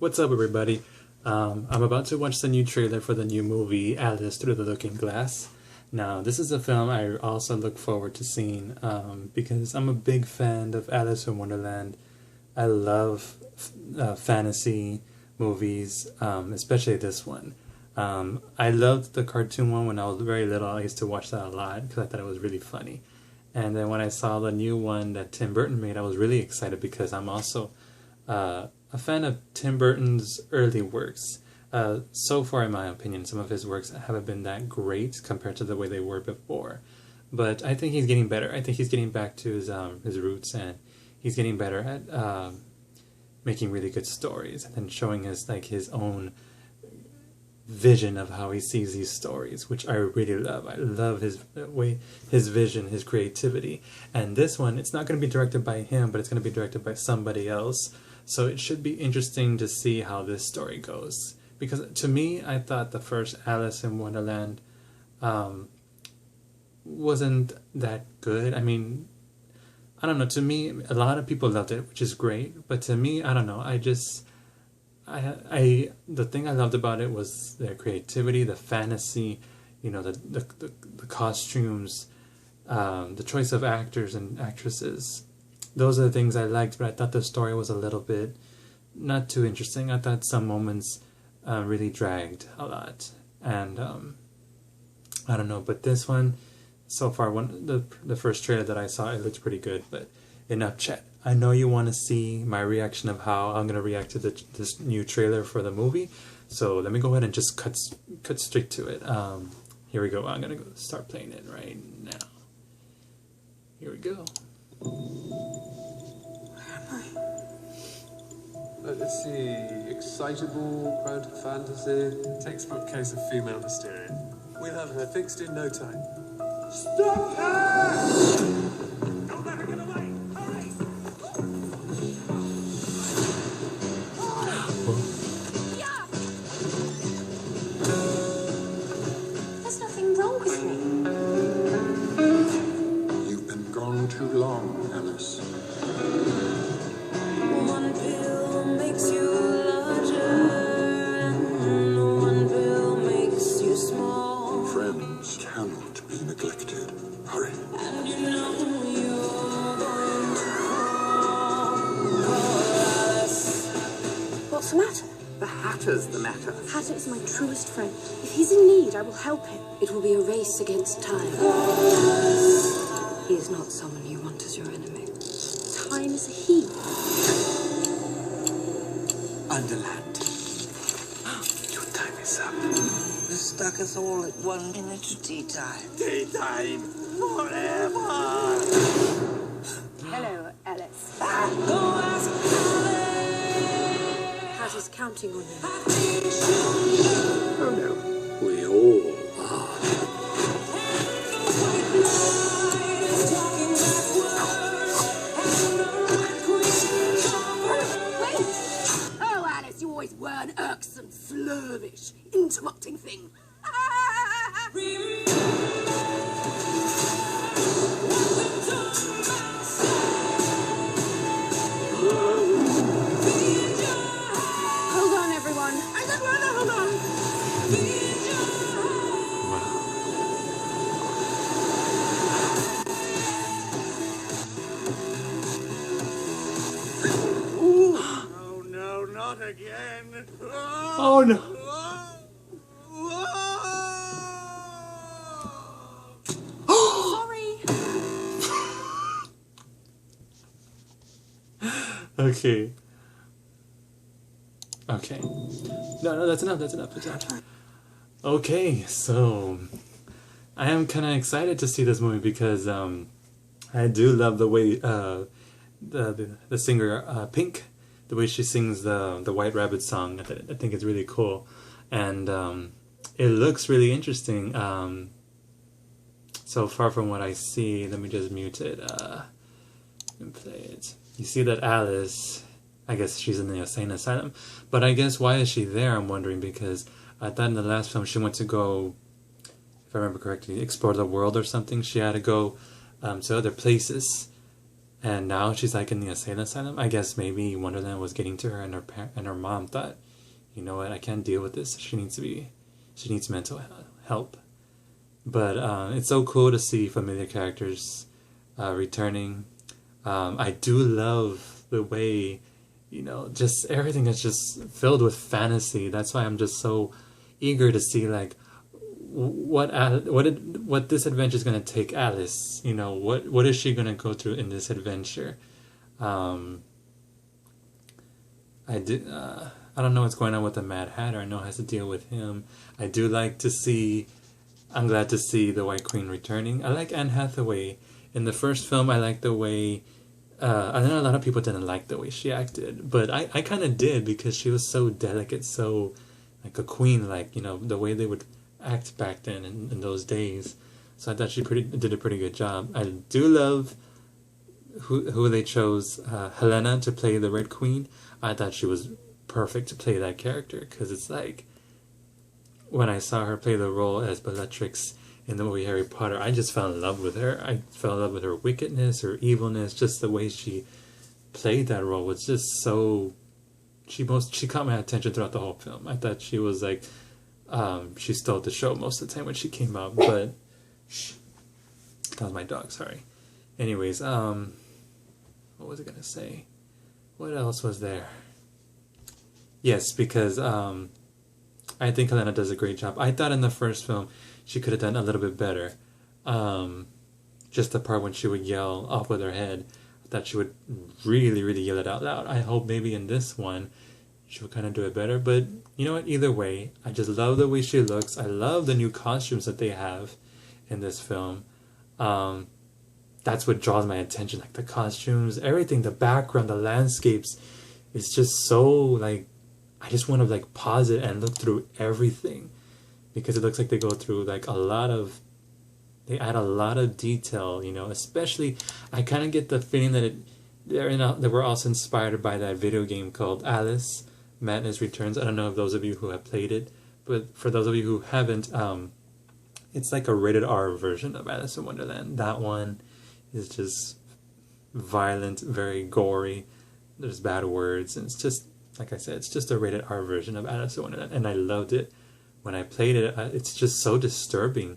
What's up, everybody? I'm about to watch the new trailer for the new movie Alice Through the Looking Glass. Now, this is a film I also look forward to seeing because I'm a big fan of Alice in Wonderland. I love fantasy movies, especially this one. I loved the cartoon one when I was very little. I used to watch that a lot because I thought it was really funny. And then when I saw the new one that Tim Burton made, I was really excited because I'm also a fan of Tim Burton's early works. So far, in my opinion, some of his works haven't been that great compared to the way they were before. But I think he's getting better. I think he's getting back to his roots, and he's getting better at making really good stories and showing us like his own vision of how he sees these stories, which I really love. I love his way, his vision, his creativity. And this one, it's not going to be directed by him, but it's going to be directed by somebody else. So it should be interesting to see how this story goes. Because to me, I thought the first Alice in Wonderland wasn't that good. I mean, I don't know. To me, a lot of people loved it, which is great. But to me, I don't know. The thing I loved about it was the creativity, the fantasy, the costumes, the choice of actors and actresses. Those are the things I liked, but I thought the story was a little bit not too interesting. I thought some moments really dragged a lot, and I don't know. But this one, so far, the first trailer that I saw, it looked pretty good. But enough chat. I know you want to see my reaction of how I'm gonna react to this new trailer for the movie. So let me go ahead and just cut straight to it. Here we go. I'm gonna start playing it right now. Here we go. Let's see. Excitable, prone to fantasy. Textbook case of female hysteria. We'll have her fixed in no time. Stop her! Don't let her get away! Hurry! There's nothing wrong with me. You've been gone too long, Alice. One pill makes you larger, and one pill makes you small. Friends cannot be neglected. Hurry. And you know you're going to fall. Alice. What's the matter? The Hatter's the matter. Hatter is my truest friend. If he's in need, I will help him. It will be a race against time. He is not someone you want as your enemy. Time is a he. Underland. Your time is up. They stuck us all at 1 minute to tea time. Tea time forever. Hello, Alice. Go ask Hatter's counting on you. Oh no, we all are. Wait! Oh, Alice, you always were an irksome, slurvish, interrupting thing. Hold on, everyone. I just want to hold on. Oh no, not again! Oh no! Sorry. Okay. Okay. No, that's enough. That's enough. Okay, so I am kind of excited to see this movie because I do love the way the singer Pink, the way she sings the White Rabbit song. I think it's really cool, and it looks really interesting. So far from what I see, let me just mute it and play it. You see that Alice, I guess she's in the insane asylum, but I guess why is she there? I'm wondering, because I thought in the last film she went to go, if I remember correctly, explore the world or something. She had to go to other places, and now she's like in the insane asylum. I guess maybe Wonderland was getting to her, and and her mom thought, you know what, I can't deal with this. She needs mental help. But it's so cool to see familiar characters returning. I do love the way, you know, just everything is just filled with fantasy. That's why I'm just so eager to see like what this adventure is gonna take Alice. You know, what is she gonna go through in this adventure? I don't know what's going on with the Mad Hatter. I know it has to deal with him. I do like to see. I'm glad to see the White Queen returning. I like Anne Hathaway. In the first film, I liked the way. I know a lot of people didn't like the way she acted, but I kind of did because she was so delicate, so like a queen, like, you know, the way they would act back then in those days. So I thought she did a pretty good job. I do love who they chose, Helena, to play the Red Queen. I thought she was perfect to play that character because it's like when I saw her play the role as Bellatrix in the movie Harry Potter, I just fell in love with her. I fell in love with her wickedness, her evilness, just the way she played that role was just so. She caught my attention throughout the whole film. I thought she was like, she stole the show most of the time when she came out. But that was my dog. Sorry. Anyways, what was I gonna say? What else was there? Yes, because I think Helena does a great job. I thought in the first film she could have done a little bit better. Just the part when she would yell off with her head. I thought she would really, really yell it out loud. I hope maybe in this one she will kind of do it better. But you know what? Either way, I just love the way she looks. I love the new costumes that they have in this film. That's what draws my attention. Like the costumes, everything, the background, the landscapes. It's just so like, I just want to like pause it and look through everything. Because it looks like they go through like they add a lot of detail, you know, especially, I kind of get the feeling that they were also inspired by that video game called Alice, Madness Returns. I don't know if those of you who have played it, but for those of you who haven't, it's like a rated R version of Alice in Wonderland. That one is just violent, very gory, there's bad words, and it's just, like I said, it's just a rated R version of Alice in Wonderland, and I loved it. When I played it, it's just so disturbing.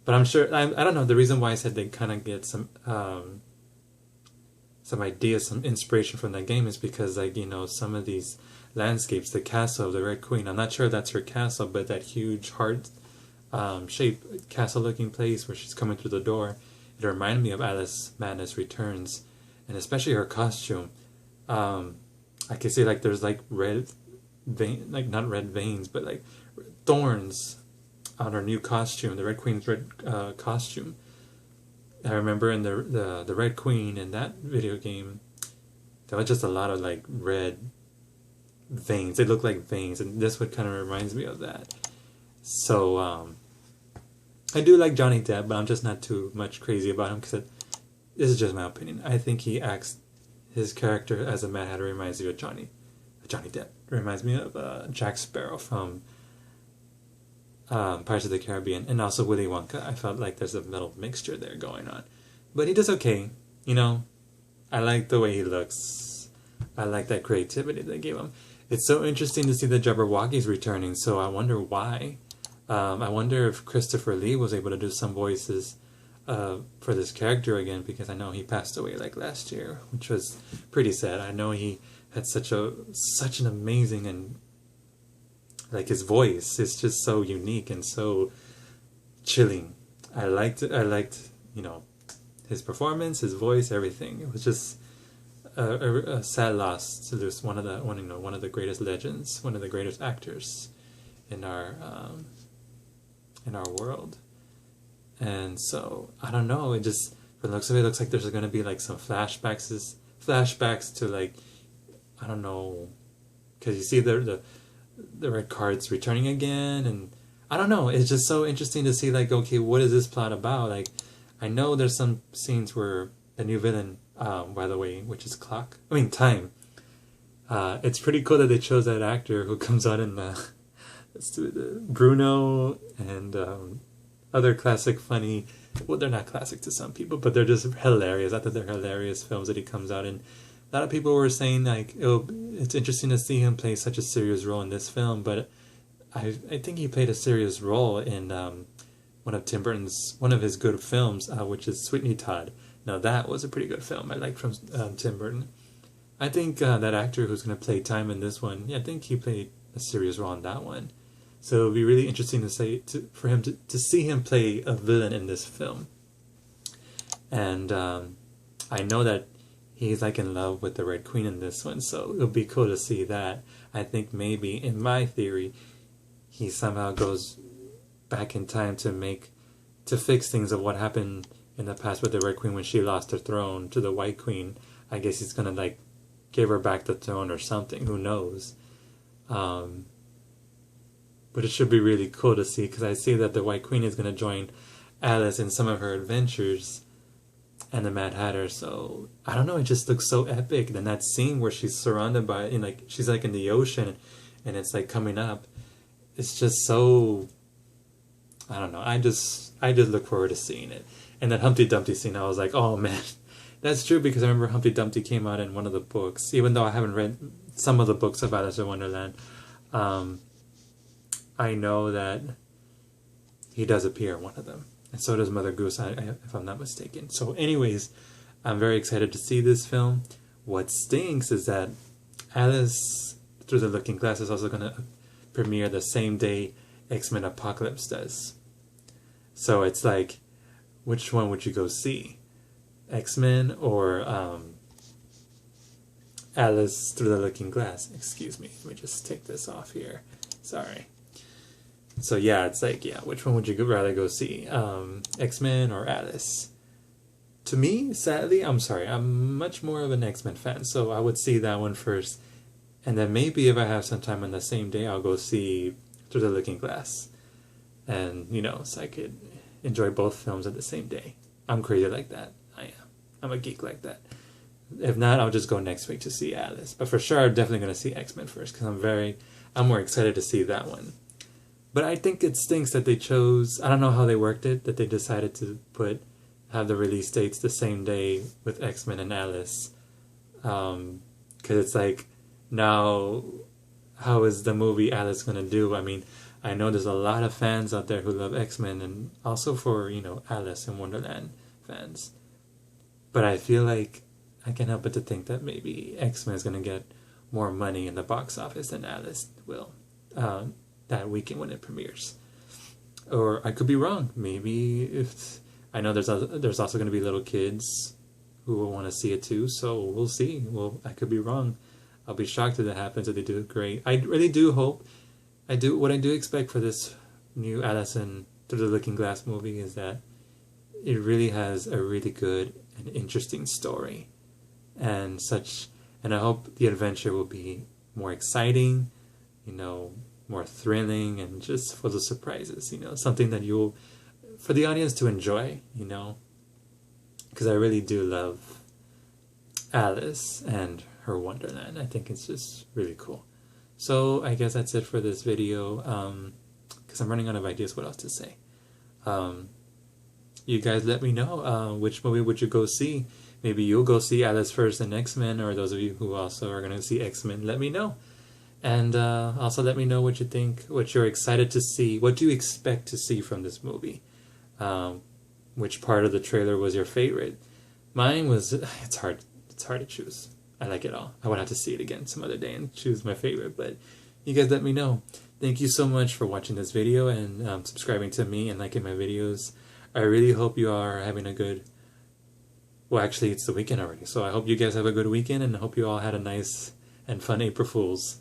But I'm sure, I don't know, the reason why I said they kind of get some ideas, some inspiration from that game is because, like, you know, some of these landscapes, the castle of the Red Queen, I'm not sure if that's her castle, but that huge heart shaped castle looking place where she's coming through the door, it reminded me of Alice Madness Returns, and especially her costume. I can see like there's like red vein, like not red veins, but like thorns on her new costume, the Red Queen's red costume. I remember in the Red Queen in that video game, there was just a lot of like red veins. They look like veins, and this one kind of reminds me of that. So I do like Johnny Depp, but I'm just not too much crazy about him because this is just my opinion. I think he acts, his character as a Mad Hatter reminds me of Johnny Depp. Reminds me of Jack Sparrow from Pirates of the Caribbean, and also Willy Wonka. I felt like there's a little mixture there going on. But he does okay, you know. I like the way he looks. I like that creativity they gave him. It's so interesting to see the Jabberwockies returning, so I wonder why. I wonder if Christopher Lee was able to do some voices for this character again, because I know he passed away like last year, which was pretty sad. I know he had such an amazing, and like his voice is just so unique and so chilling. I liked you know, his performance, his voice, everything. It was just a sad loss to lose one of the greatest legends, one of the greatest actors in our world. And so I don't know. It just, from the looks of it, looks like there's going to be like some flashbacks to like, I don't know, because you see the red cards returning again, and I don't know. It's just so interesting to see like, okay, what is this plot about? Like, I know there's some scenes where the new villain, by the way, which is Time. It's pretty cool that they chose that actor who comes out in let's do the Bruno and other classic funny, well, they're not classic to some people, but they're just hilarious. I thought they're hilarious films that he comes out in. A lot of people were saying like, oh, it's interesting to see him play such a serious role in this film, but I think he played a serious role in one of his good films, which is Sweeney Todd. Now that was a pretty good film I like from Tim Burton. I think that actor who's going to play Time in this one, yeah, I think he played a serious role in that one. So it'll be really interesting to see him play a villain in this film. And I know that he's like in love with the Red Queen in this one, so it'll be cool to see that. I think maybe, in my theory, he somehow goes back in time to fix things of what happened in the past with the Red Queen when she lost her throne to the White Queen. I guess he's gonna like give her back the throne or something. Who knows? But it should be really cool to see, because I see that the White Queen is gonna join Alice in some of her adventures and the Mad Hatter. So I don't know. It just looks so epic. Then that scene where she's surrounded by, like she's like in the ocean, and it's like coming up. It's just so. I don't know. I just look forward to seeing it. And that Humpty Dumpty scene, I was like, oh man, that's true, because I remember Humpty Dumpty came out in one of the books, even though I haven't read some of the books of Alice in Wonderland. I know that he does appear in one of them, and so does Mother Goose, if I'm not mistaken. So anyways, I'm very excited to see this film. What stinks is that Alice Through the Looking Glass is also going to premiere the same day X-Men Apocalypse does. So it's like, which one would you go see? X-Men or Alice Through the Looking Glass? Excuse me, let me just take this off here. Sorry. So yeah, it's like, yeah, which one would you rather go see? X-Men or Alice? To me, sadly, I'm sorry, I'm much more of an X-Men fan, so I would see that one first. And then maybe if I have some time on the same day, I'll go see Through the Looking Glass. And, you know, so I could enjoy both films at the same day. I'm crazy like that. I am. I'm a geek like that. If not, I'll just go next week to see Alice. But for sure, I'm definitely going to see X-Men first, because I'm more excited to see that one. But I think it stinks that they chose, I don't know how they worked it, that they decided to have the release dates the same day with X-Men and Alice. Because it's like, now, how is the movie Alice going to do? I mean, I know there's a lot of fans out there who love X-Men, and also for, you know, Alice in Wonderland fans. But I feel like I can't help but to think that maybe X-Men is going to get more money in the box office than Alice will that weekend when it premieres. Or I could be wrong. Maybe I know there's also going to be little kids who will want to see it too, so we'll see. Well, I could be wrong. I'll be shocked if that happens, if they do great. I really do hope. What I do expect for this new Alice Through the Looking Glass movie is that it really has a really good and interesting story, and I hope the adventure will be more exciting, you know, more thrilling, and just full of surprises, you know, something that for the audience to enjoy, you know, because I really do love Alice and her Wonderland. I think it's just really cool. So I guess that's it for this video, because I'm running out of ideas what else to say. You guys let me know, which movie would you go see? Maybe you'll go see Alice first and X-Men, or those of you who also are going to see X-Men, let me know. And also let me know what you think, what you're excited to see, what do you expect to see from this movie? Which part of the trailer was your favorite? Mine was, it's hard to choose. I like it all. I would have to see it again some other day and choose my favorite, but you guys let me know. Thank you so much for watching this video and subscribing to me and liking my videos. I really hope you are having a good, well, actually it's the weekend already, so I hope you guys have a good weekend, and I hope you all had a nice and fun April Fools.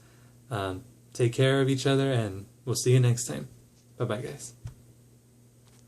Take care of each other, and we'll see you next time. Bye-bye, guys.